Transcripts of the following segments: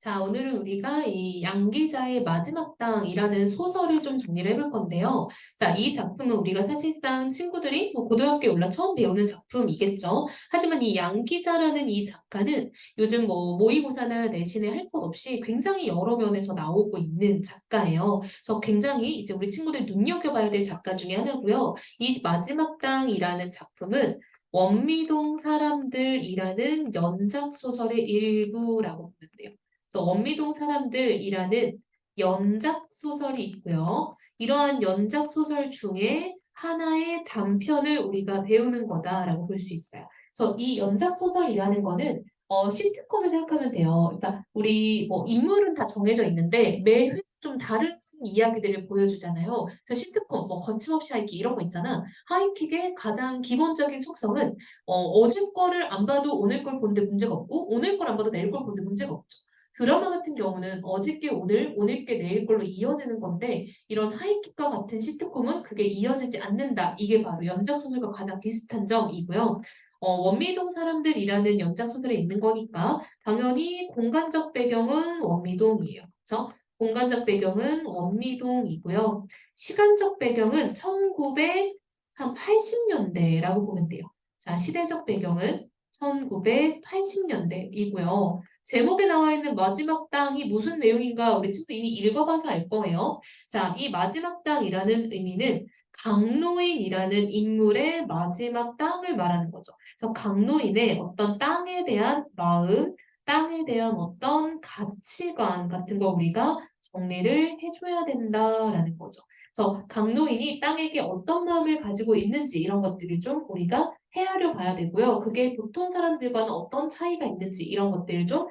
자, 오늘은 우리가 이 양기자의 마지막 땅이라는 소설을 좀 정리를 해볼 건데요. 자, 이 작품은 우리가 사실상 친구들이 뭐 고등학교에 올라 처음 배우는 작품이겠죠. 하지만 이 양기자라는 이 작가는 요즘 뭐 모의고사나 내신에 할 것 없이 굉장히 여러 면에서 나오고 있는 작가예요. 그래서 굉장히 이제 우리 친구들 눈여겨봐야 될 작가 중에 하나고요. 이 마지막 땅이라는 작품은 원미동 사람들이라는 연작 소설의 일부라고 보면 돼요. 그래서 원미동 사람들이라는 연작 소설이 있고요. 이러한 연작 소설 중에 하나의 단편을 우리가 배우는 거다라고 볼 수 있어요. 그래서 이 연작 소설이라는 거는 시트콤을 생각하면 돼요. 그러니까 우리 뭐 인물은 다 정해져 있는데 매 회 좀 다른 이야기들을 보여주잖아요. 그래서 시트콤, 뭐 거침없이 하이킥 이런 거 있잖아. 하이킥의 가장 기본적인 속성은 어제 거를 안 봐도 오늘 걸 보는데 문제가 없고 오늘 걸 안 봐도 내일 걸 보는데 문제가 없죠. 드라마 같은 경우는 어저께 오늘, 오늘께 내일 걸로 이어지는 건데 이런 하이킥과 같은 시트콤은 그게 이어지지 않는다. 이게 바로 연작소설과 가장 비슷한 점이고요. 원미동 사람들이라는 연작소설에 있는 거니까 당연히 공간적 배경은 원미동이에요. 그렇죠? 공간적 배경은 원미동이고요. 시간적 배경은 1980년대라고 보면 돼요. 자, 시대적 배경은 1980년대이고요. 제목에 나와 있는 마지막 땅이 무슨 내용인가 우리 친구 이미 읽어봐서 알 거예요. 자, 이 마지막 땅이라는 의미는 강노인이라는 인물의 마지막 땅을 말하는 거죠. 그래서 강노인의 어떤 땅에 대한 마음, 땅에 대한 어떤 가치관 같은 거 우리가 정리를 해줘야 된다라는 거죠. 그래서 강노인이 땅에게 어떤 마음을 가지고 있는지 이런 것들을 좀 우리가 헤아려 봐야 되고요. 그게 보통 사람들과는 어떤 차이가 있는지 이런 것들을 좀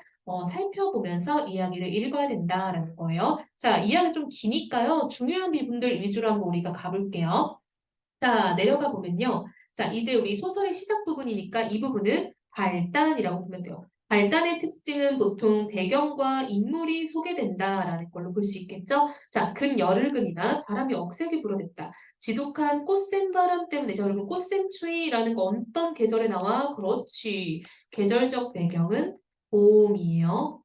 살펴보면서 이야기를 읽어야 된다라는 거예요. 자, 이야기 좀 기니까요. 중요한 부분들 위주로 한번 우리가 가볼게요. 자, 내려가 보면요. 자, 이제 우리 소설의 시작 부분이니까 이 부분은 발단이라고 보면 돼요. 발단의 특징은 보통 배경과 인물이 소개된다라는 걸로 볼 수 있겠죠? 자, 근열흘근이나 바람이 억세게 불어댔다. 지독한 꽃샘 바람 때문에 자, 여러분 꽃샘 추위라는 거 어떤 계절에 나와? 그렇지. 계절적 배경은 봄이에요.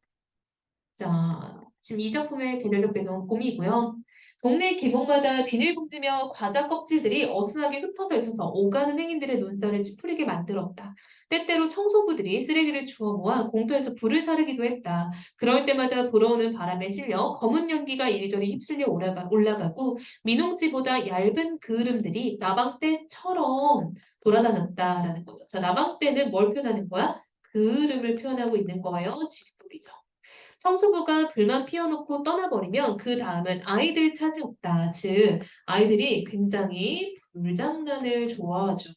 자, 지금 이 작품의 계절적 배경은 봄이고요. 동네 길목마다 비닐봉지며 과자 껍질들이 어수선하게 흩어져 있어서 오가는 행인들의 눈살을 찌푸리게 만들었다. 때때로 청소부들이 쓰레기를 주워 모아 공터에서 불을 사르기도 했다. 그럴 때마다 불어오는 바람에 실려 검은 연기가 이리저리 휩쓸려 올라가고 민홍지보다 얇은 그을음들이 나방떼처럼 돌아다녔다라는 거죠. 자, 나방떼는 뭘 표현하는 거야? 그을음을 표현하고 있는 거예요. 지금이죠. 성수부가 불만 피워놓고 떠나버리면 그 다음은 아이들 차지 없다. 즉, 아이들이 굉장히 불장난을 좋아하죠.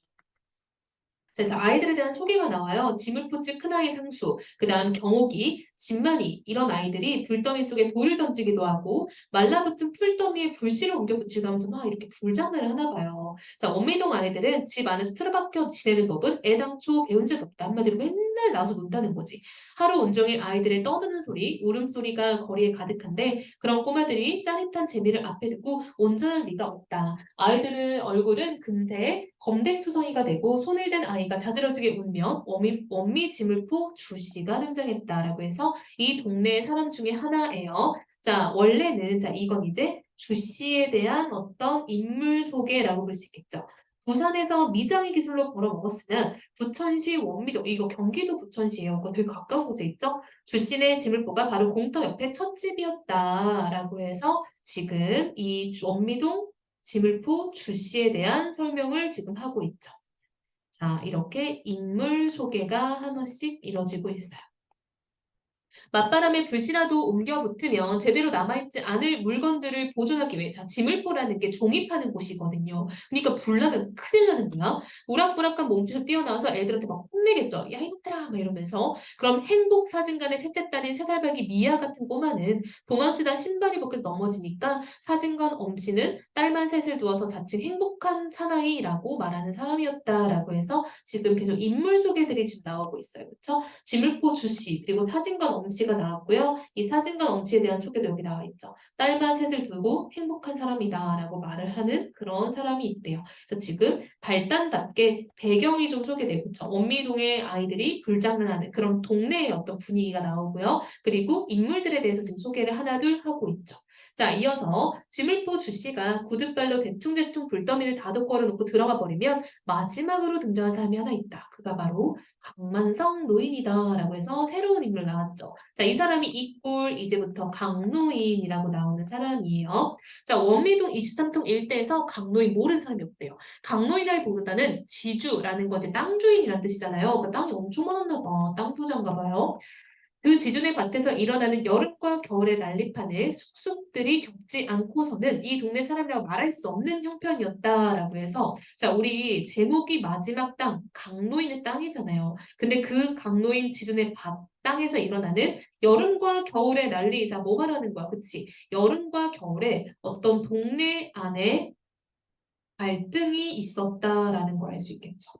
그래서 아이들에 대한 소개가 나와요. 지물포치 큰아이 상수, 그 다음 경옥이, 진만이 이런 아이들이 불더미 속에 돌을 던지기도 하고 말라붙은 풀더미에 불씨를 옮겨 붙이고 하면서 막 이렇게 불장난을 하나 봐요. 자, 원미동 아이들은 집 안에서 틀어박혀 지내는 법은 애당초 배운 적이 없다. 한마디로 맨날 나와서 논다는 거지. 하루 온종일 아이들의 떠드는 소리, 울음소리가 거리에 가득한데 그런 꼬마들이 짜릿한 재미를 앞에 두고 온전할 리가 없다. 아이들의 얼굴은 금세 검댕투성이가 되고 손을 댄 아이가 자지러지게 울며 원미 지물포 주씨가 등장했다라고 해서 이 동네의 사람 중에 하나예요. 자, 원래는 자 이건 이제 주씨에 대한 어떤 인물 소개라고 볼 수 있겠죠. 부산에서 미장의 기술로 벌어먹었으나 부천시 원미도 이거 경기도 부천시예요. 그거 되게 가까운 곳에 있죠. 주씨네 지물포가 바로 공터 옆에 찻집이었다라고 해서 지금 이 원미동 지물포 주씨에 대한 설명을 지금 하고 있죠. 자, 이렇게 인물 소개가 하나씩 이뤄지고 있어요. 맞바람에 불씨라도 옮겨 붙으면 제대로 남아있지 않을 물건들을 보존하기 위해 자 지물포라는 게 종이 파는 곳이거든요. 그러니까 불 나면 큰일 나는 거야. 우락부락한 몸짓을 뛰어나와서 애들한테 막 혼내겠죠. 야 이것들아 막 이러면서 그럼 행복 사진관의 셋째 딸인 세살박이 미아 같은 꼬마는 도망치다 신발이 벗겨서 넘어지니까 사진관 엄씨는 딸만 셋을 두어서 자칭 행복한 사나이라고 말하는 사람이었다라고 해서 지금 계속 인물 소개들이 지금 나오고 있어요. 그렇죠? 지물포 주씨 그리고 사진관 엄씨가 나왔고요. 이 사진관 엄씨에 대한 소개도 여기 나와 있죠. 딸만 셋을 두고 행복한 사람이다 라고 말을 하는 그런 사람이 있대요. 그래서 지금 발단답게 배경이 좀 소개되고 있죠. 원미동의 아이들이 불장난하는 그런 동네의 어떤 분위기가 나오고요. 그리고 인물들에 대해서 지금 소개를 하나둘 하고 있죠. 자, 이어서 지물포 주씨가 구둣발로 대충대충 불더미를 다독 걸어놓고 들어가 버리면 마지막으로 등장한 사람이 하나 있다. 그가 바로 강만성 노인이다 라고 해서 새로운 인물 나왔죠. 자, 이 사람이 이꼴 이제부터 강노인이라고 나오는 사람이에요. 자, 원미동 23통 일대에서 강노인 모르는 사람이 없대요. 강노인이라기보다는 지주라는 건 이제 땅 주인이라는 뜻이잖아요. 그 땅이 엄청 많았나 봐. 땅 부자인가 봐요. 그 지중해 밭에서 일어나는 여름과 겨울의 난립판에 숙속들이 겪지 않고서는 이 동네 사람이라고 말할 수 없는 형편이었다라고 해서 자, 우리 제목이 마지막 땅, 강노인의 땅이잖아요. 근데 그 강노인 지중해 밭 땅에서 일어나는 여름과 겨울의 난리, 자, 뭐 말하는 거야, 그치? 여름과 겨울에 어떤 동네 안에 갈등이 있었다라는 걸 알 수 있겠죠.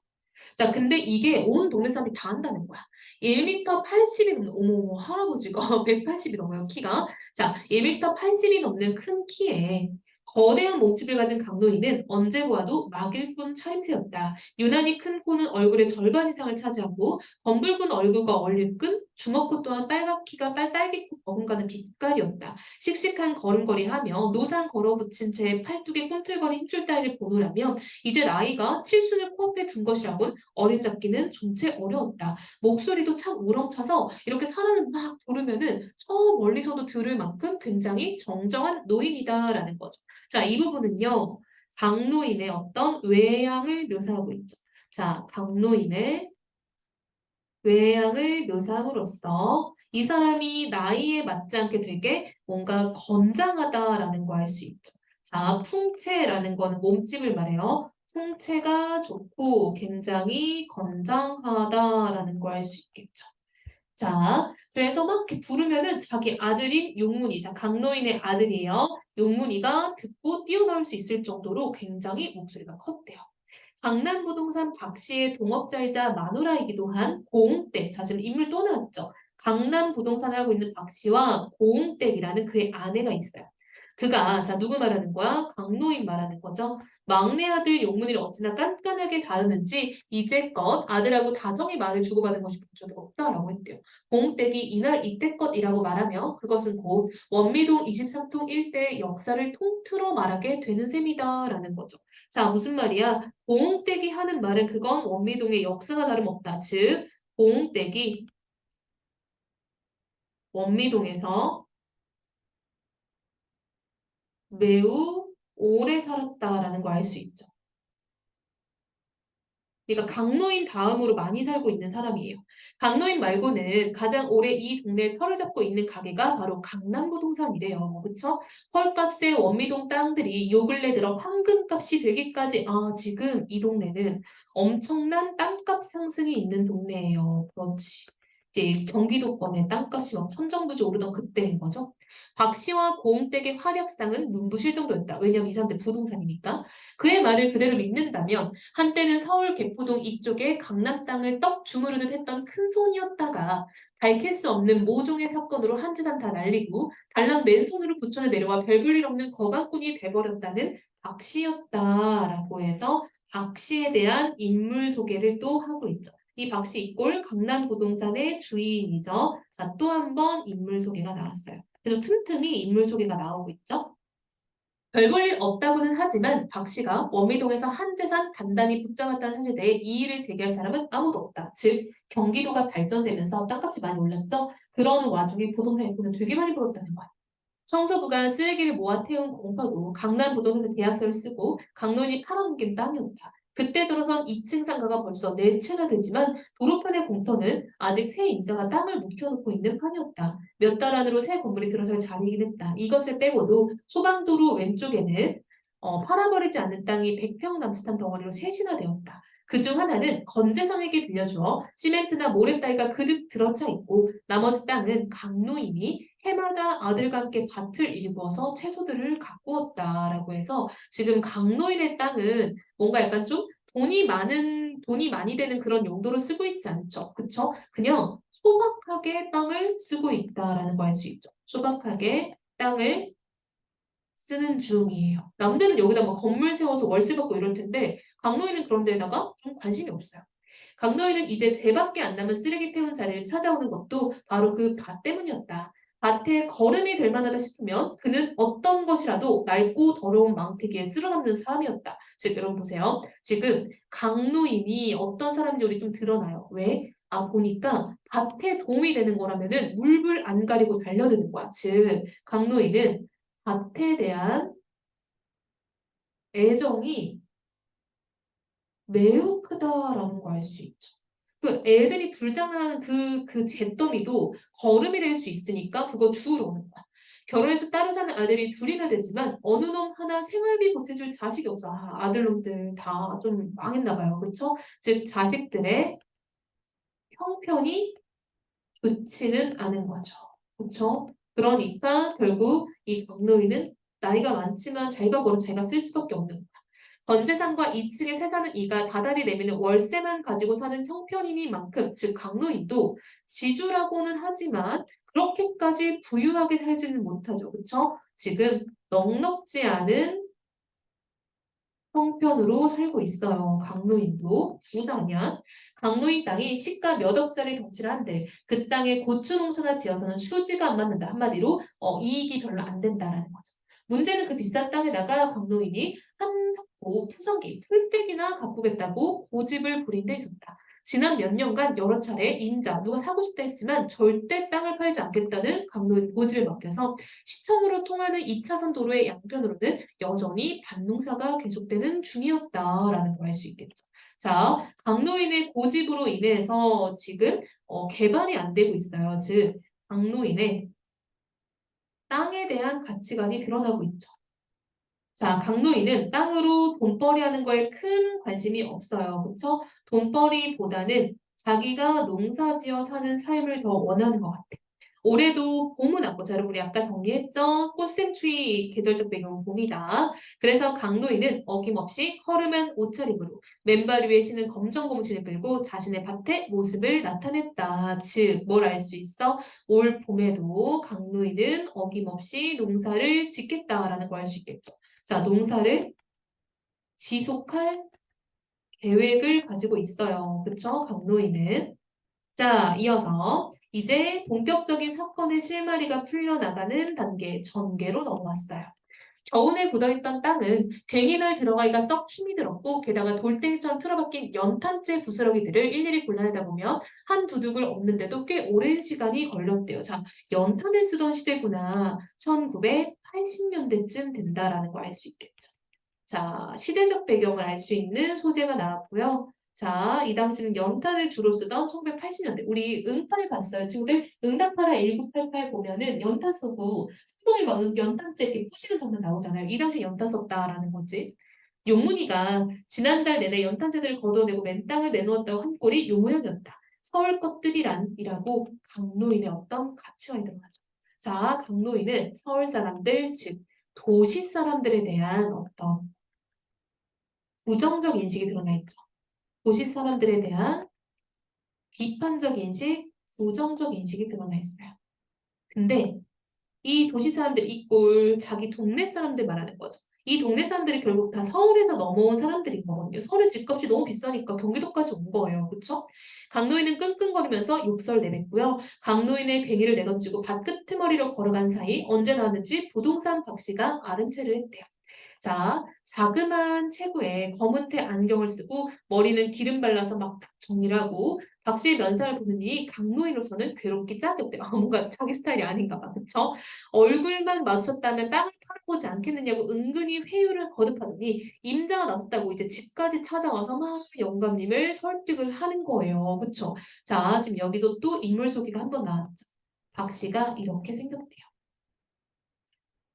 자, 근데 이게 온 동네 사람이 다 한다는 거야. 1m 80이 넘는, 어머, 할아버지가 180이 넘어요, 키가. 자, 1m 80이 넘는 큰 키에 거대한 몸집을 가진 강노인은 언제 보아도 막일꾼 차림새였다. 유난히 큰 코는 얼굴의 절반 이상을 차지하고 검붉은 얼굴과 얼리끈, 주먹코 또한 빨갛기가 딸기코 버금가는 빛깔이었다. 씩씩한 걸음걸이하며 노상 걸어붙인 채 팔뚝에 꿈틀거린 힘줄 따위를 보노라며 이제 나이가 칠순을 코앞에 둔 것이라곤 어림잡기는 좀채 어려웠다. 목소리도 참 우렁차서 이렇게 사람을 막 부르면은 저 멀리서도 들을 만큼 굉장히 정정한 노인이다라는 거죠. 자, 이 부분은요. 강노인의 어떤 외양을 묘사하고 있죠. 자, 강노인의 외양을 묘사함으로써 이 사람이 나이에 맞지 않게 되게 뭔가 건장하다라는 거 알 수 있죠. 자, 풍채라는 거는 몸집을 말해요. 풍채가 좋고 굉장히 건장하다라는 걸 알 수 있겠죠. 자, 그래서 막 이렇게 부르면은 자기 아들인 용문이, 자, 강노인의 아들이에요. 용문이가 듣고 뛰어나올 수 있을 정도로 굉장히 목소리가 컸대요. 강남부동산 박 씨의 동업자이자 마누라이기도 한 고흥댁, 자, 지금 인물 또 나왔죠. 강남부동산을 하고 있는 박 씨와 고흥댁이라는 그의 아내가 있어요. 그가, 자, 누구 말하는 거야? 강노인 말하는 거죠. 막내 아들 용문이를 어찌나 깐깐하게 다루는지 이제껏 아들하고 다정히 말을 주고받은 것이 본 적이 없다라고 했대요. 고흥댁이 이날 이때껏이라고 말하며 그것은 곧 원미동 23통 일대의 역사를 통틀어 말하게 되는 셈이다라는 거죠. 자, 무슨 말이야? 고흥댁이 하는 말은 그건 원미동의 역사가 다름없다. 즉, 고흥댁이 원미동에서 매우 오래 살았다라는 걸 알 수 있죠. 그러니까 강노인 다음으로 많이 살고 있는 사람이에요. 강노인 말고는 가장 오래 이 동네에 털을 잡고 있는 가게가 바로 강남부동산이래요. 그쵸? 헐값의 원미동 땅들이 요 근래 들어 황금값이 되기까지 지금 이 동네는 엄청난 땅값 상승이 있는 동네예요. 그렇지. 이제 경기도권의 땅값이 막 천정부지 오르던 그때인 거죠. 박 씨와 고흥댁의 활약상은 눈부실 정도였다. 왜냐면 이 사람들 부동산이니까. 그의 말을 그대로 믿는다면 한때는 서울 개포동 이쪽에 강남 땅을 떡 주무르듯 했던 큰 손이었다가 밝힐 수 없는 모종의 사건으로 한 재단 다 날리고 달랑 맨손으로 부천에 내려와 별볼 일 없는 거각꾼이 돼버렸다는 박 씨였다라고 해서 박 씨에 대한 인물 소개를 또 하고 있죠. 이 박 씨 이꼴 강남부동산의 주인이죠. 자, 또 한 번 인물 소개가 나왔어요. 그래서 틈틈이 인물 소개가 나오고 있죠. 별 볼 일 없다고는 하지만 박 씨가 원미동에서 한 재산 단단히 붙잡았다는 사실에 대해 이의를 제기할 사람은 아무도 없다. 즉 경기도가 발전되면서 땅값이 많이 올랐죠. 그러는 와중에 부동산 인구는 되게 많이 벌었다는 거야. 청소부가 쓰레기를 모아 태운 공터도 강남부동산의 계약서를 쓰고 강론이 팔아넘긴 땅이었다. 그때 들어선 2층 상가가 벌써 4채나 되지만 도로편의 공터는 아직 새 임자가 땅을 묵혀놓고 있는 판이었다. 몇 달 안으로 새 건물이 들어설 자리이긴 했다. 이것을 빼고도 소방도로 왼쪽에는 팔아버리지 않는 땅이 100평 남짓한 덩어리로 셋이나 되었다. 그중 하나는 건재상에게 빌려주어 시멘트나 모래 따위가 그득 들어차 있고 나머지 땅은 강노인이 해마다 아들과 함께 밭을 일구어서 채소들을 가꾸었다라고 해서 지금 강노인의 땅은 뭔가 약간 좀 돈이 많은 돈이 많이 되는 그런 용도로 쓰고 있지 않죠. 그쵸? 그냥 소박하게 땅을 쓰고 있다라는 거 알 수 있죠. 소박하게 땅을 쓰는 중이에요. 남들은 여기다 막 건물 세워서 월세 받고 이럴 텐데 강노인은 그런 데에다가 좀 관심이 없어요. 강노인은 이제 쟤밖에 안 남은 쓰레기 태운 자리를 찾아오는 것도 바로 그 밭 때문이었다. 밭에 거름이 될 만하다 싶으면 그는 어떤 것이라도 낡고 더러운 망태기에 쓸어넘는 사람이었다. 즉 여러분 보세요. 지금 강노인이 어떤 사람인지 우리 좀 드러나요. 왜? 보니까 밭에 도움이 되는 거라면은 물불 안 가리고 달려드는 거야. 즉 강노인은 밭에 대한 애정이 매우 크다라는 걸 알 수 있죠. 그 애들이 불장난하는 그 잿더미도 거름이 될 수 있으니까 그거 주우러 오는 거야. 결혼해서 따로 사는 아들이 둘이나 되지만 어느 놈 하나 생활비 보태줄 자식이 없어. 아들놈들 다 좀 망했나 봐요. 그렇죠? 즉 자식들의 형편이 좋지는 않은 거죠. 그렇죠? 그러니까 결국 이 강노인은 나이가 많지만 자기가 벌어 자기가 쓸 수밖에 없는 거야. 전재산과 2층에 세 사는 이가 다달이 내미는 월세만 가지고 사는 형편이니만큼 즉 강노인도 지주라고는 하지만 그렇게까지 부유하게 살지는 못하죠. 그렇죠? 지금 넉넉지 않은 형편으로 살고 있어요. 강노인도 부자냐? 강노인 땅이 시가 몇 억짜리 덩치를 한들 그 땅에 고추 농사나 지어서는 수지가 안 맞는다. 한마디로 이익이 별로 안 된다라는 거죠. 문제는 그 비싼 땅에다가 강노인이 한석고 푸성기, 풀떼기나 가꾸겠다고 고집을 부린 데 있었다. 지난 몇 년간 여러 차례 인자, 누가 사고 싶다 했지만 절대 땅을 팔지 않겠다는 강노인 고집을 맡겨서 시청으로 통하는 2차선 도로의 양편으로는 여전히 밭농사가 계속되는 중이었다라는 걸 알 수 있겠죠. 자, 강노인의 고집으로 인해서 지금 개발이 안 되고 있어요. 즉, 강노인의 땅에 대한 가치관이 드러나고 있죠. 자, 강노인은 땅으로 돈벌이 하는 거에 큰 관심이 없어요. 그렇죠? 돈벌이보다는 자기가 농사지어 사는 삶을 더 원하는 것 같아요. 올해도 봄은 왔고, 자, 여러분 우리 아까 정리했죠? 꽃샘추위 계절적 배경은 봄이다. 그래서 강노인은 어김없이 허름한 옷차림으로 맨발 위에 신은 검정 고무신을 끌고 자신의 밭의 모습을 나타냈다. 즉, 뭘 알 수 있어? 올 봄에도 강노인은 어김없이 농사를 짓겠다라는 걸 알 수 있겠죠. 자, 농사를 지속할 계획을 가지고 있어요. 그쵸? 강노인은. 자, 이어서 이제 본격적인 사건의 실마리가 풀려나가는 단계, 전개로 넘어왔어요. 겨우내 굳어있던 땅은 괜히 날 들어가기가 썩 힘이 들었고 게다가 돌덩이처럼 틀어박힌 연탄재 부스러기들을 일일이 골라내다 보면 한 두둑을 엎는데도 꽤 오랜 시간이 걸렸대요. 자, 연탄을 쓰던 시대구나. 1980년대쯤 된다라는 걸 알 수 있겠죠. 자, 시대적 배경을 알 수 있는 소재가 나왔고요. 자, 이 당시는 연탄을 주로 쓰던 1980년대. 우리 응팔 봤어요, 친구들? 응답하라 1988 보면은 연탄 쓰고 손동이 막 연탄재 이렇게 부시는 장면 나오잖아요. 이 당시에 연탄 썼다라는 거지. 용문이가 지난달 내내 연탄재들을 걷어내고 맨 땅을 내놓았다고 한 꼴이 요 모양이었다. 서울 것들이란이라고 강노인의 어떤 가치관이 드러나죠. 자, 강노인은 서울 사람들, 즉 도시 사람들에 대한 어떤 부정적 인식이 드러나 있죠. 도시 사람들에 대한 비판적 인식, 부정적 인식이 드러나 있어요. 근데 이 도시 사람들 이꼴 자기 동네 사람들 말하는 거죠. 이 동네 사람들이 결국 다 서울에서 넘어온 사람들인 거거든요. 서울의 집값이 너무 비싸니까 경기도까지 온 거예요. 그렇죠? 강노인은 끙끙거리면서 욕설 내뱉고요. 강노인의 괭이를 내던지고 밭 끄트머리로 걸어간 사이 언제 나왔는지 부동산 박 씨가 아른 채를 했대요. 자, 자그마한 체구에 검은테 안경을 쓰고 머리는 기름 발라서 막 정리를 하고 박씨의 면상을 보느니 강노인으로서는 괴롭기 짝이 없대요. 뭔가 자기 스타일이 아닌가 봐. 그쵸? 얼굴만 마주쳤다면 땅을 팔아보지 않겠느냐고 은근히 회유를 거듭하더니 임자가 나섰다고 이제 집까지 찾아와서 막 영감님을 설득을 하는 거예요. 그쵸? 자, 지금 여기도 또 인물 소개가 한 번 나왔죠. 박씨가 이렇게 생겼대요.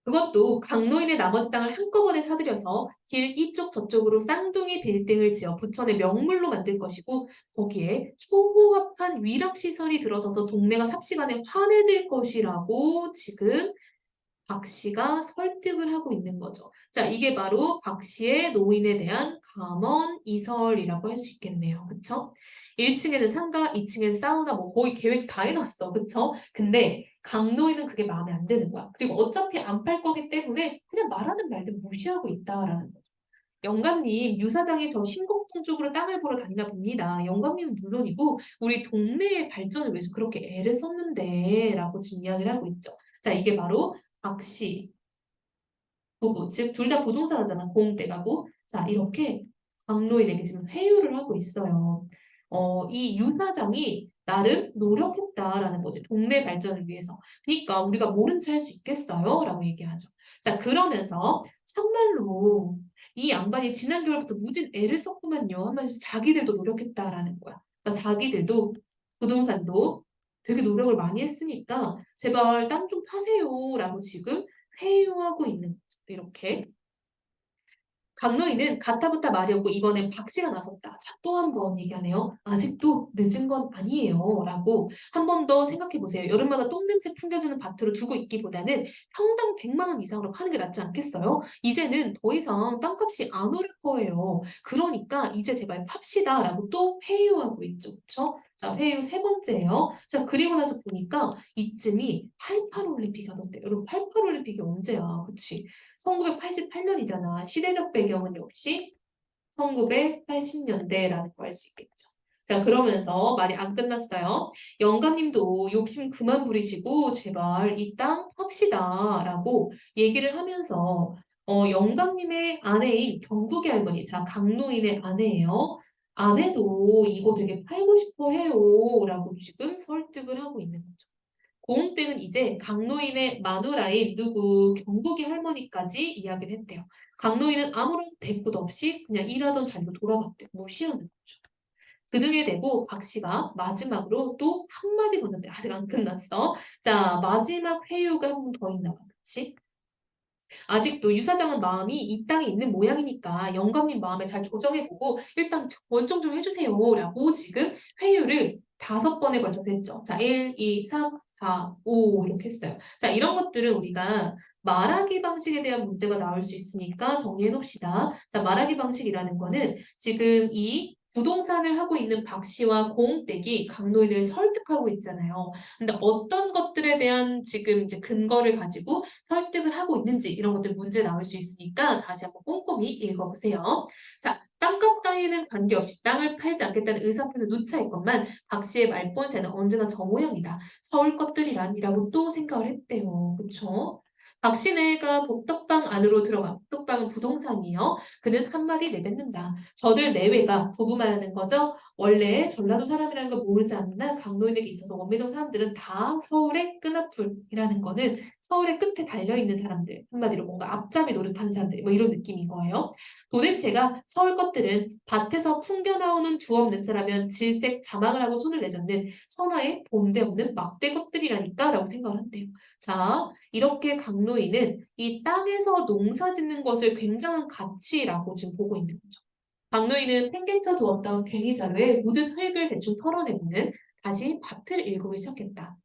그것도 강노인의 나머지 땅을 한꺼번에 사들여서 길 이쪽 저쪽으로 쌍둥이 빌딩을 지어 부천의 명물로 만들 것이고 거기에 초호합한 위락시설이 들어서서 동네가 삽시간에 환해질 것이라고 지금 박 씨가 설득을 하고 있는 거죠. 자, 이게 바로 박 씨의 노인에 대한 감언이설이라고 할 수 있겠네요. 그쵸? 1층에는 상가, 2층에는 사우나, 뭐 거의 계획 다 해놨어. 그쵸? 근데 강노인은 그게 마음에 안 드는 거야. 그리고 어차피 안 팔 거기 때문에 그냥 말하는 말들 무시하고 있다라는 거죠. 영감님, 유사장이 저 신곡동 쪽으로 땅을 보러 다니나 봅니다. 영감님은 물론이고 우리 동네의 발전을 위해서 그렇게 애를 썼는데 라고 지금 이야기를 하고 있죠. 자, 이게 바로 박 씨 부부, 즉 둘 다 부동산 하잖아. 공대 가구. 자, 이렇게 강로인에게 지금 회유를 하고 있어요. 이 유사장이 나름 노력했다라는 거죠. 동네 발전을 위해서. 그러니까 우리가 모른 체 할 수 있겠어요? 라고 얘기하죠. 자, 그러면서 참말로 이 양반이 지난 겨울부터 무진 애를 썼구만요. 한마디로 자기들도 노력했다라는 거야. 그러니까 자기들도 부동산도 되게 노력을 많이 했으니까 제발 땅 좀 파세요라고 지금 회유하고 있는 거죠. 이렇게. 강노인은 가타부타 말이 없고 이번엔 박 씨가 나섰다. 자, 또 한 번 얘기하네요. 아직도 늦은 건 아니에요. 라고 한 번 더 생각해 보세요. 여름마다 똥냄새 풍겨주는 밭으로 두고 있기보다는 평당 100만 원 이상으로 파는 게 낫지 않겠어요? 이제는 더 이상 땅값이 안 오를 거예요. 그러니까 이제 제발 팝시다. 라고 또 회유하고 있죠. 그쵸? 자, 회유 세 번째예요. 자, 그리고 나서 보니까 이쯤이 88 올림픽 하던데. 여러분, 88 올림픽이 언제야? 그치? 1988년이잖아. 시대적 배경은 역시 1980년대라는 거 알 수 있겠죠. 자, 그러면서 말이 안 끝났어요. 영감님도 욕심 그만 부리시고 제발 이 땅 팝시다 라고 얘기를 하면서 영감님의 아내인 경국의 할머니, 자, 강노인의 아내예요. 아내도 이거 되게 팔고 싶어 해요 라고 지금 설득을 하고 있는 거죠. 고흥댁은 이제 강노인의 마누라인 누구 경복이 할머니까지 이야기를 했대요. 강노인은 아무런 대꾸도 없이 그냥 일하던 자리로 돌아갔대. 무시하는 거죠. 그 등에 대고 박 씨가 마지막으로 또 한마디 던졌대. 아직 안 끝났어. 자, 마지막 회유가 한 번 더 있나 봐. 그치? 아직도 유사장은 마음이 이 땅에 있는 모양이니까 영감님 마음에 잘 조정해보고 일단 결정 좀 해주세요. 라고 지금 회유를 5번에 걸쳐서 했죠. 자, 1, 2, 3, 4, 5 이렇게 했어요. 자, 이런 것들은 우리가 말하기 방식에 대한 문제가 나올 수 있으니까 정리해 놓읍시다. 자, 말하기 방식이라는 거는 지금 이 부동산을 하고 있는 박 씨와 공댁이 강노인을 설득하고 있잖아요. 근데 어떤 것들에 대한 지금 이제 근거를 가지고 설득을 하고 있는지 이런 것들 문제 나올 수 있으니까 다시 한번 꼼꼼히 읽어보세요. 자, 땅값 따위는 관계없이 땅을 팔지 않겠다는 의사표는 누차했건만 박 씨의 말본세는 언제나 저 모양이다. 서울 것들이란이라고 또 생각을 했대요. 그쵸? 박 씨네가 복덕방 안으로 들어가. 복덕방은 부동산이에요. 그는 한마디 내뱉는다. 저들 내외가 부부 말하는 거죠. 원래 전라도 사람이라는 걸 모르지 않나 강노인에게 있어서 원미동 사람들은 다 서울의 끈앞풀이라는 거는 서울의 끝에 달려있는 사람들 한마디로 뭔가 앞잡이 노릇하는 사람들 뭐 이런 느낌인 거예요. 도대체가 서울 것들은 밭에서 풍겨나오는 두업 냄새라면 질색 자망을 하고 손을 내젓는 천하의 본데 없는 막대 것들이라니까 라고 생각을 한대요. 자, 이렇게 강노인은 이 땅에서 농사 짓는 것을 굉장한 가치라고 지금 보고 있는 거죠. 박노인은 팽개쳐 두었던 괭이 자루에 묻은 흙을 대충 털어내고는 다시 밭을 일구기 시작했다.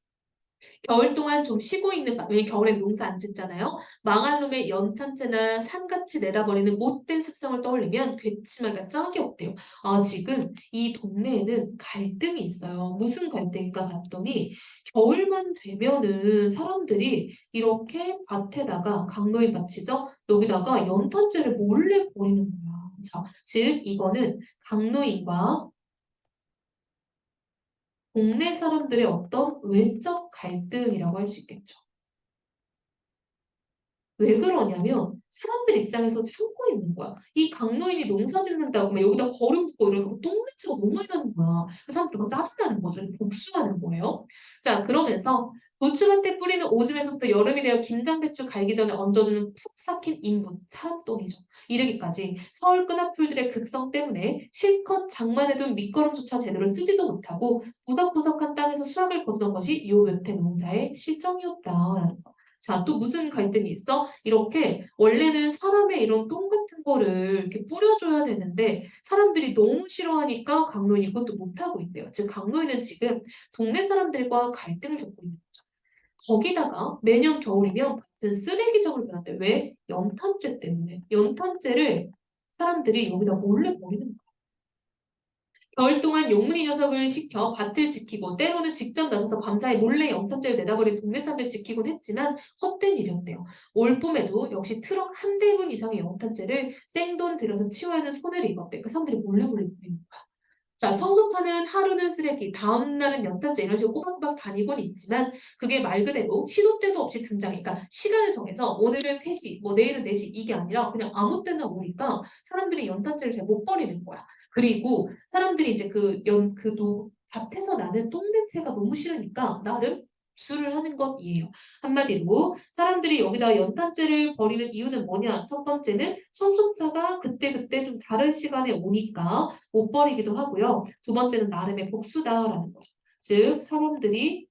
겨울 동안 좀 쉬고 있는 밤, 왜냐면 겨울엔 농사 안 짓잖아요. 망할 놈의 연탄재나 산같이 내다버리는 못된 습성을 떠올리면 괘씸하기가 짝이 없대요. 아, 지금 이 동네에는 갈등이 있어요. 무슨 갈등인가 봤더니 겨울만 되면은 사람들이 이렇게 밭에다가 강노인 밭이죠. 여기다가 연탄재를 몰래 버리는 거야. 자, 즉 이거는 강노인과 동네 사람들의 어떤 외적 갈등이라고 할 수 있겠죠. 왜 그러냐면 사람들 입장에서 참고 있는 거야. 이 강노인이 농사 짓는다고 막 여기다 거름 붓고 이러면 똥냄새가 너무 많이 나는 거야. 그 사람들 막 짜증나는 거죠. 그래서 복수하는 거예요. 자, 그러면서 부추밭에 뿌리는 오줌에서부터 여름이 되어 김장배추 갈기 전에 얹어두는 푹 삭힌 인분, 사람똥이죠. 이르기까지 서울 끈앞풀들의 극성 때문에 실컷 장만해둔 밑거름조차 제대로 쓰지도 못하고 구석구석한 땅에서 수확을 거두던 것이 요 몇 해 농사의 실정이었다라는 거. 자, 또 무슨 갈등이 있어? 이렇게 원래는 사람의 이런 똥 같은 거를 이렇게 뿌려줘야 되는데 사람들이 너무 싫어하니까 강로인이 이것도 못하고 있대요. 즉, 강로인은 지금 동네 사람들과 갈등을 겪고 있는 거죠. 거기다가 매년 겨울이면 밭은 쓰레기장으로 변한대. 왜? 연탄재 때문에. 연탄재를 사람들이 여기다 몰래 버리는 거야. 겨울 동안 용문이 녀석을 시켜 밭을 지키고 때로는 직접 나서서 밤사이 몰래 연탄재를 내다버린 동네 사람들 지키곤 했지만 헛된 일이었대요. 올 봄에도 역시 트럭 한 대분 이상의 연탄재를 생돈 들여서 치워야 하는 손해를 입었대. 그 사람들이 몰래 버리는 거야. 자, 청소차는 하루는 쓰레기, 다음 날은 연탄재 이런 식으로 꼬박꼬박 다니곤 있지만 그게 말 그대로 시도 때도 없이 등장해. 그러니까 시간을 정해서 오늘은 3시, 뭐 내일은 4시 이게 아니라 그냥 아무 때나 오니까 사람들이 연탄재를 잘 못 버리는 거야. 그리고 사람들이 이제 밭에서 나는 똥 냄새가 너무 싫으니까 나름 수를 하는 것이에요. 한마디로 사람들이 여기다 연탄재를 버리는 이유는 뭐냐? 첫 번째는 청소차가 그때그때 좀 다른 시간에 오니까 못 버리기도 하고요. 두 번째는 나름의 복수다라는 거죠. 즉, 사람들이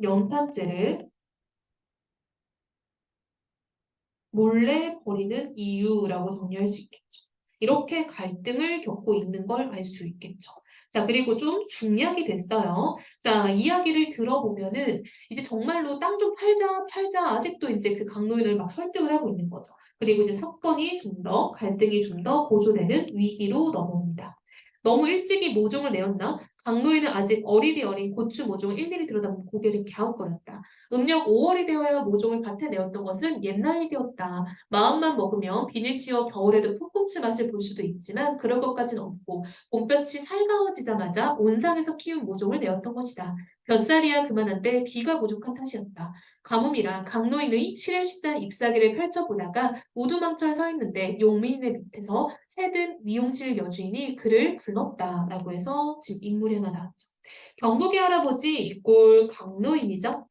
연탄재를 몰래 버리는 이유라고 정리할 수 있겠죠. 이렇게 갈등을 겪고 있는 걸 알 수 있겠죠. 자, 그리고 좀 중약이 됐어요. 자, 이야기를 들어보면은 이제 정말로 땅 좀 팔자, 팔자 아직도 이제 그 강노인을 막 설득을 하고 있는 거죠. 그리고 이제 사건이 좀 더 갈등이 좀 더 고조되는 위기로 넘어옵니다. 너무 일찍이 모종을 내었나? 강노인은 아직 어리디 어린 고추 모종을 일일이 들여다보고 고개를 갸웃거렸다. 음력 5월이 되어야 모종을 밭에 내었던 것은 옛날 일이었다. 마음만 먹으면 비닐 씌워 겨울에도 풋고추 맛을 볼 수도 있지만 그럴 것까진 없고 봄볕이 살가워지자마자 온상에서 키운 모종을 내었던 것이다. 볕살이야 그만한데 비가 부족한 탓이었다. 가뭄이라 강노인의 시들시들 잎사귀를 펼쳐보다가 우두망철 서 있는데 용민의 밑에서 새든 미용실 여주인이 그를 불렀다라고 해서 지금 인물이 하나 나왔죠. 경국의 할아버지 이꼴 강노인이죠.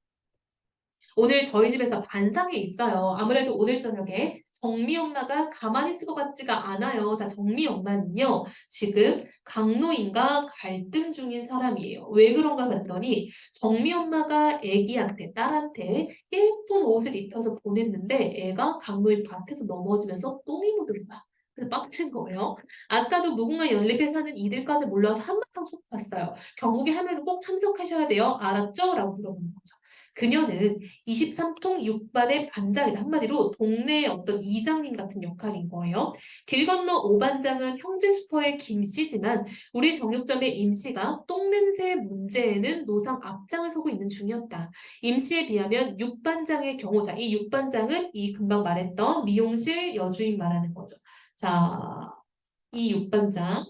오늘 저희 집에서 반상회 있어요. 아무래도 오늘 저녁에 정미 엄마가 가만히 있을 것 같지가 않아요. 자, 정미 엄마는요, 지금 강노인과 갈등 중인 사람이에요. 왜 그런가 봤더니 정미 엄마가 애기한테, 딸한테 예쁜 옷을 입혀서 보냈는데 애가 강노인 밭에서 넘어지면서 똥이 묻은 거야. 그래서 빡친 거예요. 아까도 무궁화 연립에 사는 이들까지 몰려와서 한바탕 쏟았어요. 경국의 할머니는 꼭 참석하셔야 돼요. 알았죠? 라고 물어보는 거죠. 그녀는 23통 6반의 반장이다. 한마디로 동네의 어떤 이장님 같은 역할인 거예요. 길 건너 5반장은 형제 슈퍼의 김씨지만 우리 정육점의 임씨가 똥냄새 문제에는 노상 앞장을 서고 있는 중이었다. 임씨에 비하면 6반장의 경우, 자, 이 6반장은 이 금방 말했던 미용실 여주인 말하는 거죠. 자, 이 6반장.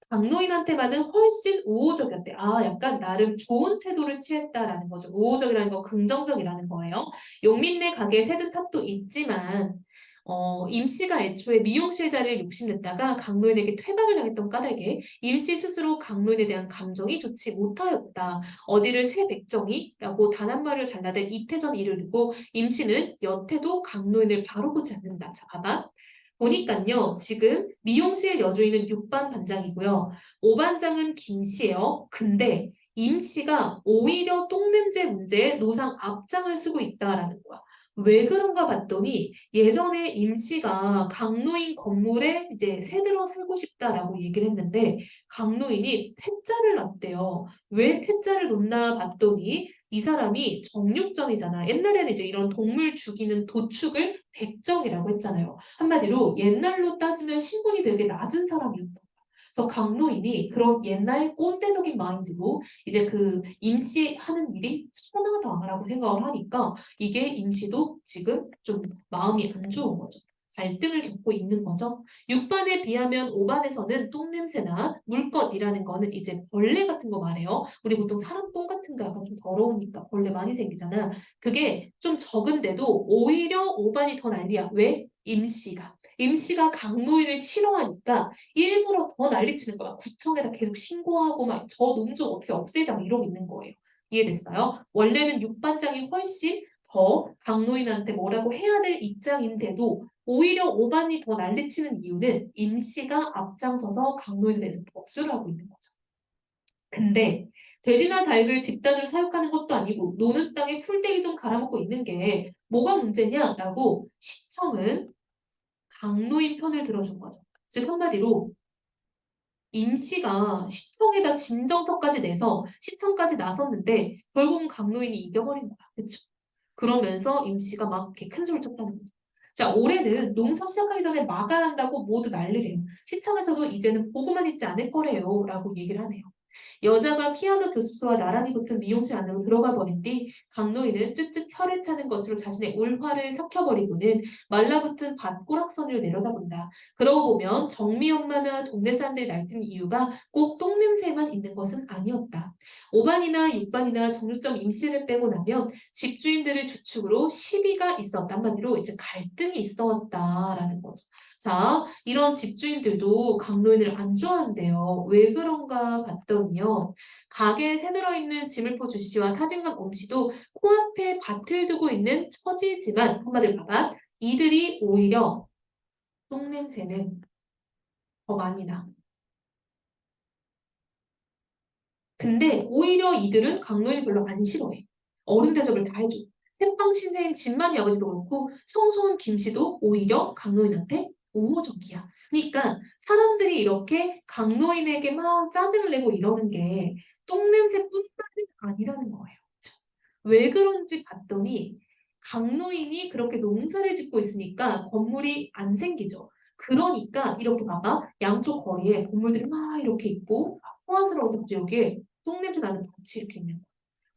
강노인한테만은 훨씬 우호적이었대. 아, 약간 나름 좋은 태도를 취했다라는 거죠. 우호적이라는 건 긍정적이라는 거예요. 용민네 가게에 새든 탓도 있지만 임씨가 애초에 미용실 자리를 욕심냈다가 강노인에게 퇴박을 당했던 까닭에 임씨 스스로 강노인에 대한 감정이 좋지 못하였다. 어디를 새 백정이라고 단 한 마디를 잘라댄 이태전 일을 두고 임씨는 여태도 강노인을 바로 보지 않는다. 자, 봐봐. 보니깐요, 지금 미용실 여주인은 6반 반장이고요. 5반장은 김씨예요. 근데 임씨가 오히려 똥냄새 문제에 노상 앞장을 쓰고 있다라는 거야. 왜 그런가 봤더니 예전에 임씨가 강노인 건물에 이제 새들어 살고 싶다라고 얘기를 했는데 강노인이 퇴짜를 놨대요. 왜 퇴짜를 놓나 봤더니 이 사람이 정육점이잖아. 옛날에는 이제 이런 동물 죽이는 도축을 백정이라고 했잖아요. 한마디로 옛날로 따지면 신분이 되게 낮은 사람이었던 거야. 그래서 강노인이 그런 옛날 꼰대적인 마인드로 이제 그 임시 하는 일이 선하다라고 생각을 하니까 이게 임시도 지금 좀 마음이 안 좋은 거죠. 갈등을 겪고 있는 거죠. 6반에 비하면 5반에서는 똥냄새나 물것이라는 거는 이제 벌레 같은 거 말해요. 우리 보통 사람 똥 같은 거 약간 좀 더러우니까 벌레 많이 생기잖아. 그게 좀 적은데도 오히려 5반이 더 난리야. 왜? 임시가 강노인을 싫어하니까 일부러 더 난리치는 거야. 구청에다 계속 신고하고 막 저 농좀 어떻게 없애자 막 이러고 있는 거예요. 이해됐어요? 원래는 6반장이 훨씬 더 강노인한테 뭐라고 해야 될 입장인데도 오히려 5반이 더 난리치는 이유는 임씨가 앞장서서 강노인에 대해서 복수를 하고 있는 거죠. 근데 돼지나 닭을 집단으로 사육하는 것도 아니고 노는 땅에 풀떼기 좀 갈아먹고 있는 게 뭐가 문제냐라고 시청은 강노인 편을 들어준 거죠. 즉 한마디로 임씨가 시청에다 진정서까지 내서 시청까지 나섰는데 결국은 강노인이 이겨버린 거야. 그쵸? 그러면서 임씨가 막 이렇게 큰 소리를 쳤다는 거죠. 자, 올해는 농사 시작하기 전에 막아야 한다고 모두 난리래요. 시청에서도 이제는 보고만 있지 않을 거래요. 라고 얘기를 하네요. 여자가 피아노 교습소와 나란히 붙은 미용실 안으로 들어가 버린 뒤 강노인은 쯧쯧 혀를 차는 것으로 자신의 올화를 삭혀버리고는 말라붙은 밭꼬락선을 내려다본다. 그러고 보면 정미 엄마나 동네 사람들이 날뛰는 이유가 꼭 똥냄새만 있는 것은 아니었다. 5반이나 6반이나 정육점 임시를 빼고 나면 집주인들의 주축으로 시비가 있었다. 한마디로 이제 갈등이 있었다라는 거죠. 자, 이런 집주인들도 강노인을 안 좋아한대요. 왜 그런가 봤더니요. 가게에 새들어 있는 지물포 주씨와 사진관 엄씨도 코앞에 밭을 두고 있는 처지지만 한마디로 봐봐. 이들이 오히려 똥냄새는 더 많이 나. 근데 오히려 이들은 강노인을 별로 안 싫어해. 어른 대접을 다 해줘. 새빵 신세인 진만이 아버지도 그렇고 청소한 김씨도 오히려 강노인한테 우호적이야. 그러니까 사람들이 이렇게 강노인에게 막 짜증을 내고 이러는 게 똥냄새뿐만이 아니라는 거예요. 그쵸? 왜 그런지 봤더니 강노인이 그렇게 농사를 짓고 있으니까 건물이 안 생기죠. 그러니까 이렇게 봐봐. 양쪽 거리에 건물들이 막 이렇게 있고 호화스러운 지역에 똥냄새 나는 밭이 이렇게 있는 거야.